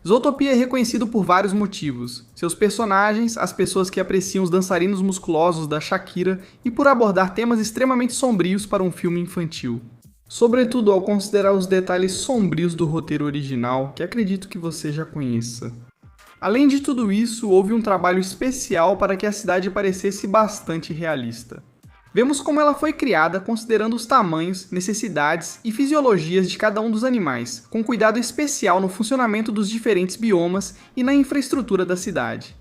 Zootopia é reconhecido por vários motivos. Seus personagens, as pessoas que apreciam os dançarinos musculosos da Shakira e por abordar temas extremamente sombrios para um filme infantil. Sobretudo ao considerar os detalhes sombrios do roteiro original, que acredito que você já conheça. Além de tudo isso, houve um trabalho especial para que a cidade parecesse bastante realista. Vemos como ela foi criada considerando os tamanhos, necessidades e fisiologias de cada um dos animais, com cuidado especial no funcionamento dos diferentes biomas e na infraestrutura da cidade.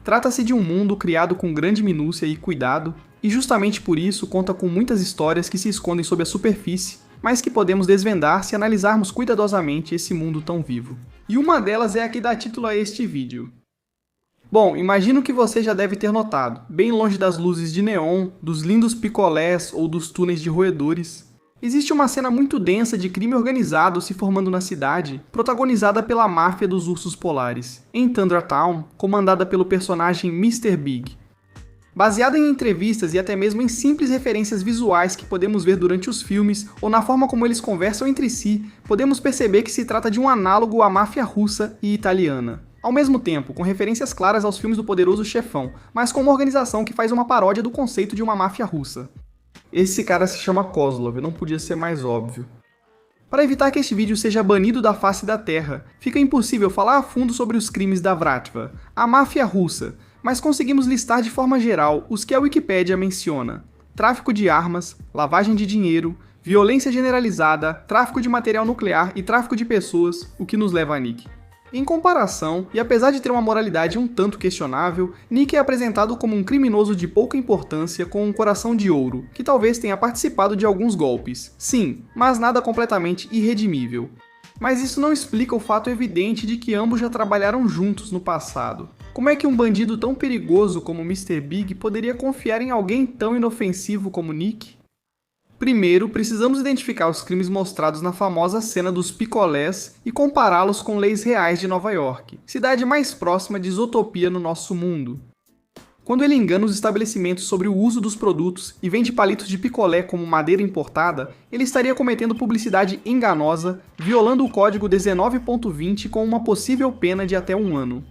Trata-se de um mundo criado com grande minúcia e cuidado, e justamente por isso conta com muitas histórias que se escondem sob a superfície, mas que podemos desvendar se analisarmos cuidadosamente esse mundo tão vivo. E uma delas é a que dá título a este vídeo. Bom, imagino que você já deve ter notado, bem longe das luzes de neon, dos lindos picolés ou dos túneis de roedores, existe uma cena muito densa de crime organizado se formando na cidade, protagonizada pela máfia dos ursos polares, em Tundra Town, comandada pelo personagem Mr. Big. Baseada em entrevistas e até mesmo em simples referências visuais que podemos ver durante os filmes ou na forma como eles conversam entre si, podemos perceber que se trata de um análogo à máfia russa e italiana. Ao mesmo tempo, com referências claras aos filmes do Poderoso Chefão, mas com uma organização que faz uma paródia do conceito de uma máfia russa. Esse cara se chama Kozlov, não podia ser mais óbvio. Para evitar que este vídeo seja banido da face da Terra, fica impossível falar a fundo sobre os crimes da Vratva, a máfia russa, mas conseguimos listar de forma geral os que a Wikipédia menciona: tráfico de armas, lavagem de dinheiro, violência generalizada, tráfico de material nuclear e tráfico de pessoas, o que nos leva a Nick. Em comparação, e apesar de ter uma moralidade um tanto questionável, Nick é apresentado como um criminoso de pouca importância com um coração de ouro, que talvez tenha participado de alguns golpes. Sim, mas nada completamente irredimível. Mas isso não explica o fato evidente de que ambos já trabalharam juntos no passado. Como é que um bandido tão perigoso como Mr. Big poderia confiar em alguém tão inofensivo como Nick? Primeiro, precisamos identificar os crimes mostrados na famosa cena dos picolés e compará-los com leis reais de Nova York, cidade mais próxima de Zootopia no nosso mundo. Quando ele engana os estabelecimentos sobre o uso dos produtos e vende palitos de picolé como madeira importada, ele estaria cometendo publicidade enganosa, violando o código 19.20 com uma possível pena de até 1 ano.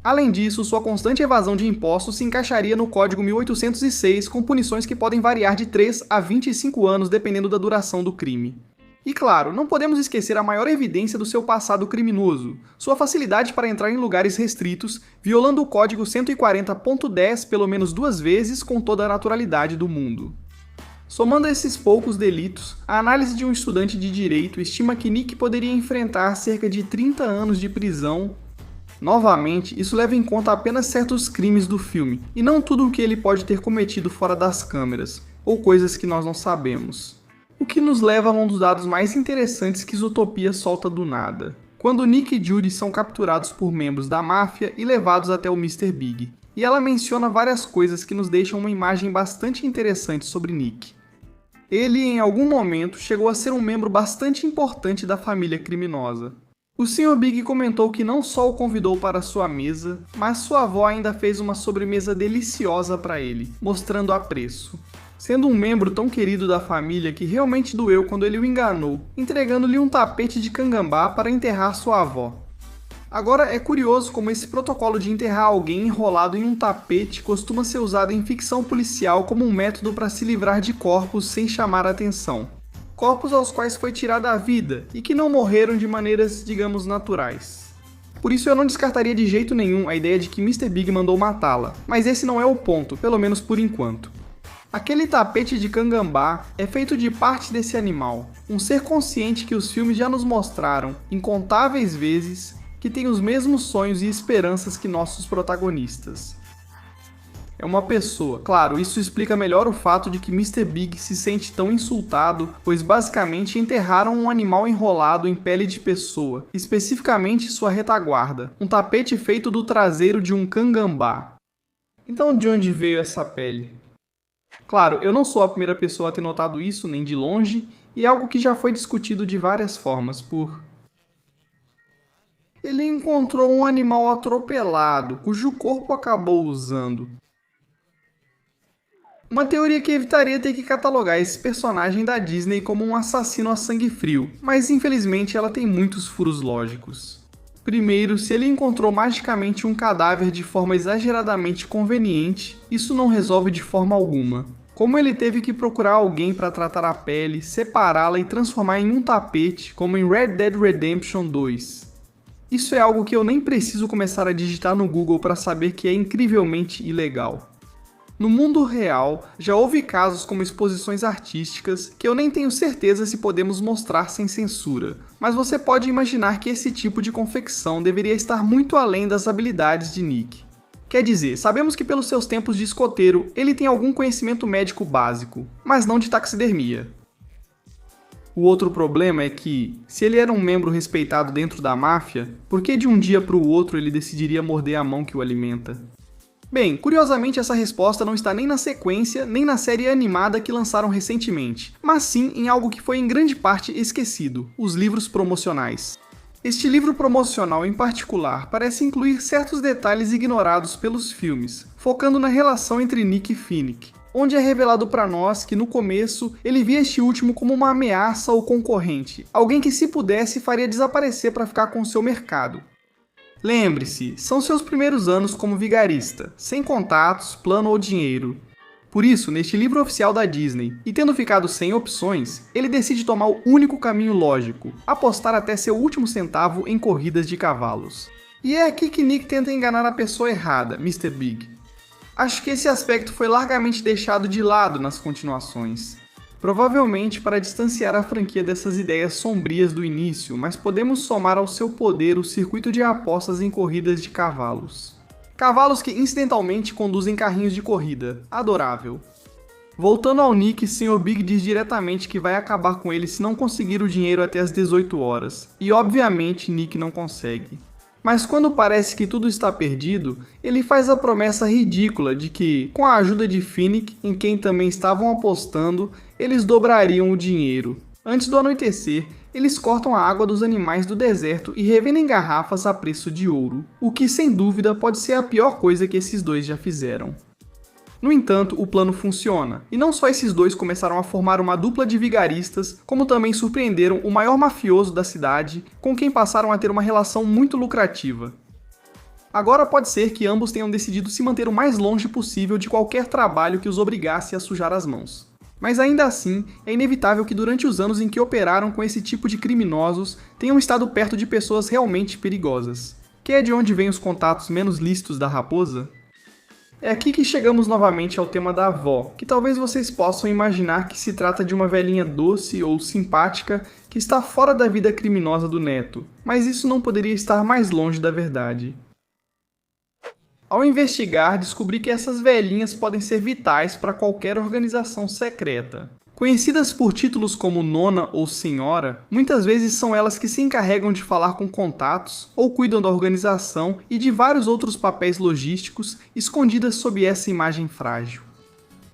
Além disso, sua constante evasão de impostos se encaixaria no Código 1806 com punições que podem variar de 3 a 25 anos dependendo da duração do crime. E claro, não podemos esquecer a maior evidência do seu passado criminoso, sua facilidade para entrar em lugares restritos, violando o Código 140.10 pelo menos 2 vezes com toda a naturalidade do mundo. Somando esses poucos delitos, a análise de um estudante de direito estima que Nick poderia enfrentar cerca de 30 anos de prisão. Novamente, isso leva em conta apenas certos crimes do filme, e não tudo o que ele pode ter cometido fora das câmeras, ou coisas que nós não sabemos. O que nos leva a um dos dados mais interessantes que Zootopia solta do nada. Quando Nick e Judy são capturados por membros da máfia e levados até o Mr. Big, e ela menciona várias coisas que nos deixam uma imagem bastante interessante sobre Nick. Ele, em algum momento, chegou a ser um membro bastante importante da família criminosa. O Sr. Big comentou que não só o convidou para sua mesa, mas sua avó ainda fez uma sobremesa deliciosa para ele, mostrando apreço. Sendo um membro tão querido da família que realmente doeu quando ele o enganou, entregando-lhe um tapete de cangambá para enterrar sua avó. Agora é curioso como esse protocolo de enterrar alguém enrolado em um tapete costuma ser usado em ficção policial como um método para se livrar de corpos sem chamar a atenção. Corpos aos quais foi tirada a vida e que não morreram de maneiras, digamos, naturais. Por isso eu não descartaria de jeito nenhum a ideia de que Mr. Big mandou matá-la, mas esse não é o ponto, pelo menos por enquanto. Aquele tapete de cangambá é feito de parte desse animal, um ser consciente que os filmes já nos mostraram, incontáveis vezes, que tem os mesmos sonhos e esperanças que nossos protagonistas. É uma pessoa. Claro, isso explica melhor o fato de que Mr. Big se sente tão insultado, pois basicamente enterraram um animal enrolado em pele de pessoa, especificamente sua retaguarda, um tapete feito do traseiro de um cangambá. Então de onde veio essa pele? Claro, eu não sou a primeira pessoa a ter notado isso, nem de longe, e é algo que já foi discutido de várias formas, Ele encontrou um animal atropelado, cujo corpo acabou usando. Uma teoria que evitaria ter que catalogar esse personagem da Disney como um assassino a sangue frio, mas infelizmente ela tem muitos furos lógicos. Primeiro, se ele encontrou magicamente um cadáver de forma exageradamente conveniente, isso não resolve de forma alguma. Como ele teve que procurar alguém para tratar a pele, separá-la e transformar em um tapete, como em Red Dead Redemption 2. Isso é algo que eu nem preciso começar a digitar no Google para saber que é incrivelmente ilegal. No mundo real, já houve casos como exposições artísticas que eu nem tenho certeza se podemos mostrar sem censura, mas você pode imaginar que esse tipo de confecção deveria estar muito além das habilidades de Nick. Quer dizer, sabemos que pelos seus tempos de escoteiro, ele tem algum conhecimento médico básico, mas não de taxidermia. O outro problema é que, se ele era um membro respeitado dentro da máfia, por que de um dia para o outro ele decidiria morder a mão que o alimenta? Bem, curiosamente essa resposta não está nem na sequência, nem na série animada que lançaram recentemente, mas sim em algo que foi em grande parte esquecido, os livros promocionais. Este livro promocional em particular parece incluir certos detalhes ignorados pelos filmes, focando na relação entre Nick e Finnick, onde é revelado para nós que no começo ele via este último como uma ameaça ou concorrente, alguém que se pudesse faria desaparecer para ficar com seu mercado. Lembre-se, são seus primeiros anos como vigarista, sem contatos, plano ou dinheiro. Por isso, neste livro oficial da Disney, e tendo ficado sem opções, ele decide tomar o único caminho lógico, apostar até seu último centavo em corridas de cavalos. E é aqui que Nick tenta enganar a pessoa errada, Mr. Big. Acho que esse aspecto foi largamente deixado de lado nas continuações. Provavelmente para distanciar a franquia dessas ideias sombrias do início, mas podemos somar ao seu poder o circuito de apostas em corridas de cavalos. Cavalos que incidentalmente conduzem carrinhos de corrida. Adorável. Voltando ao Nick, Sr. Big diz diretamente que vai acabar com ele se não conseguir o dinheiro até as 18 horas. E obviamente Nick não consegue. Mas quando parece que tudo está perdido, ele faz a promessa ridícula de que, com a ajuda de Finnick, em quem também estavam apostando, eles dobrariam o dinheiro. Antes do anoitecer, eles cortam a água dos animais do deserto e revendem garrafas a preço de ouro, o que sem dúvida pode ser a pior coisa que esses dois já fizeram. No entanto, o plano funciona, e não só esses dois começaram a formar uma dupla de vigaristas, como também surpreenderam o maior mafioso da cidade, com quem passaram a ter uma relação muito lucrativa. Agora pode ser que ambos tenham decidido se manter o mais longe possível de qualquer trabalho que os obrigasse a sujar as mãos. Mas ainda assim, é inevitável que durante os anos em que operaram com esse tipo de criminosos, tenham estado perto de pessoas realmente perigosas. Que é de onde vêm os contatos menos lícitos da raposa? É aqui que chegamos novamente ao tema da avó, que talvez vocês possam imaginar que se trata de uma velhinha doce ou simpática que está fora da vida criminosa do neto, mas isso não poderia estar mais longe da verdade. Ao investigar, descobri que essas velhinhas podem ser vitais para qualquer organização secreta. Conhecidas por títulos como Nona ou Senhora, muitas vezes são elas que se encarregam de falar com contatos ou cuidam da organização e de vários outros papéis logísticos escondidas sob essa imagem frágil.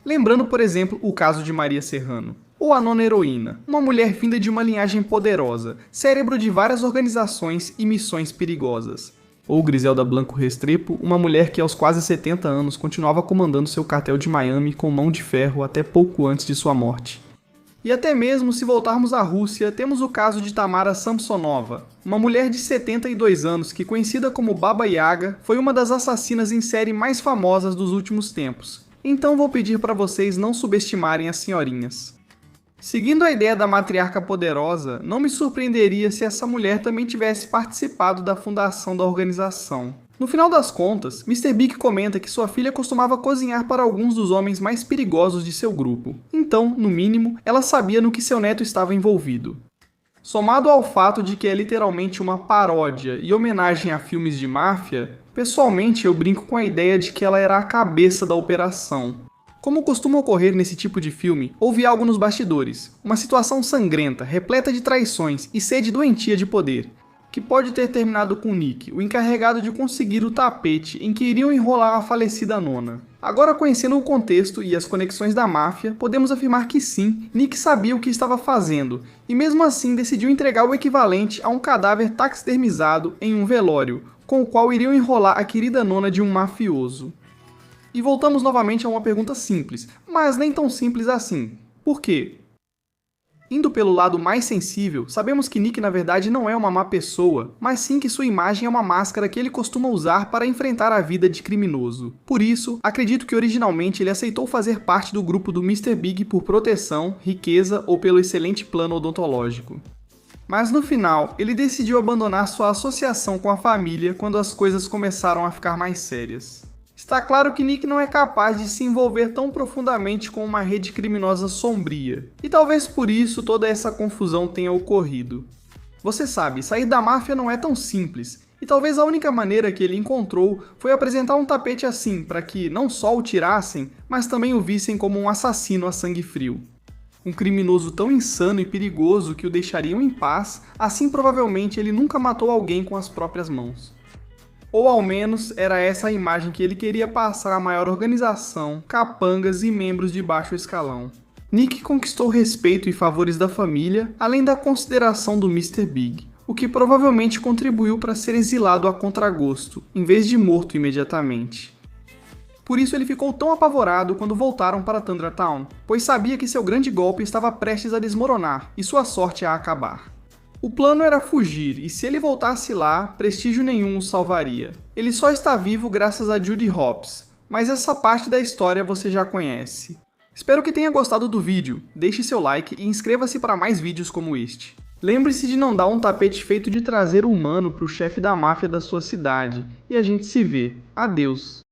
Lembrando, por exemplo, o caso de Maria Serrano. Ou a Nona Heroína, uma mulher vinda de uma linhagem poderosa, cérebro de várias organizações e missões perigosas. Ou Griselda Blanco Restrepo, uma mulher que aos quase 70 anos continuava comandando seu cartel de Miami com mão de ferro até pouco antes de sua morte. E até mesmo se voltarmos à Rússia, temos o caso de Tamara Samsonova, uma mulher de 72 anos que, conhecida como Baba Yaga, foi uma das assassinas em série mais famosas dos últimos tempos. Então vou pedir para vocês não subestimarem as senhorinhas. Seguindo a ideia da matriarca poderosa, não me surpreenderia se essa mulher também tivesse participado da fundação da organização. No final das contas, Mr. Big comenta que sua filha costumava cozinhar para alguns dos homens mais perigosos de seu grupo. Então, no mínimo, ela sabia no que seu neto estava envolvido. Somado ao fato de que é literalmente uma paródia e homenagem a filmes de máfia, pessoalmente eu brinco com a ideia de que ela era a cabeça da operação. Como costuma ocorrer nesse tipo de filme, houve algo nos bastidores, uma situação sangrenta, repleta de traições e sede doentia de poder, que pode ter terminado com Nick, o encarregado de conseguir o tapete em que iriam enrolar a falecida Nona. Agora, conhecendo o contexto e as conexões da máfia, podemos afirmar que sim, Nick sabia o que estava fazendo, e mesmo assim decidiu entregar o equivalente a um cadáver taxidermizado em um velório, com o qual iriam enrolar a querida Nona de um mafioso. E voltamos novamente a uma pergunta simples, mas nem tão simples assim. Por quê? Indo pelo lado mais sensível, sabemos que Nick na verdade não é uma má pessoa, mas sim que sua imagem é uma máscara que ele costuma usar para enfrentar a vida de criminoso. Por isso, acredito que originalmente ele aceitou fazer parte do grupo do Mr. Big por proteção, riqueza ou pelo excelente plano odontológico. Mas no final, ele decidiu abandonar sua associação com a família quando as coisas começaram a ficar mais sérias. Está claro que Nick não é capaz de se envolver tão profundamente com uma rede criminosa sombria, e talvez por isso toda essa confusão tenha ocorrido. Você sabe, sair da máfia não é tão simples, e talvez a única maneira que ele encontrou foi apresentar um tapete assim para que não só o tirassem, mas também o vissem como um assassino a sangue frio. Um criminoso tão insano e perigoso que o deixariam em paz, assim provavelmente ele nunca matou alguém com as próprias mãos. Ou ao menos era essa a imagem que ele queria passar à maior organização, capangas e membros de baixo escalão. Nick conquistou o respeito e favores da família, além da consideração do Mr. Big, o que provavelmente contribuiu para ser exilado a contragosto, em vez de morto imediatamente. Por isso ele ficou tão apavorado quando voltaram para Tundra Town, pois sabia que seu grande golpe estava prestes a desmoronar e sua sorte a acabar. O plano era fugir, e se ele voltasse lá, prestígio nenhum o salvaria. Ele só está vivo graças a Judy Hopps, mas essa parte da história você já conhece. Espero que tenha gostado do vídeo, deixe seu like e inscreva-se para mais vídeos como este. Lembre-se de não dar um tapete feito de traseiro humano para o chefe da máfia da sua cidade, e a gente se vê. Adeus!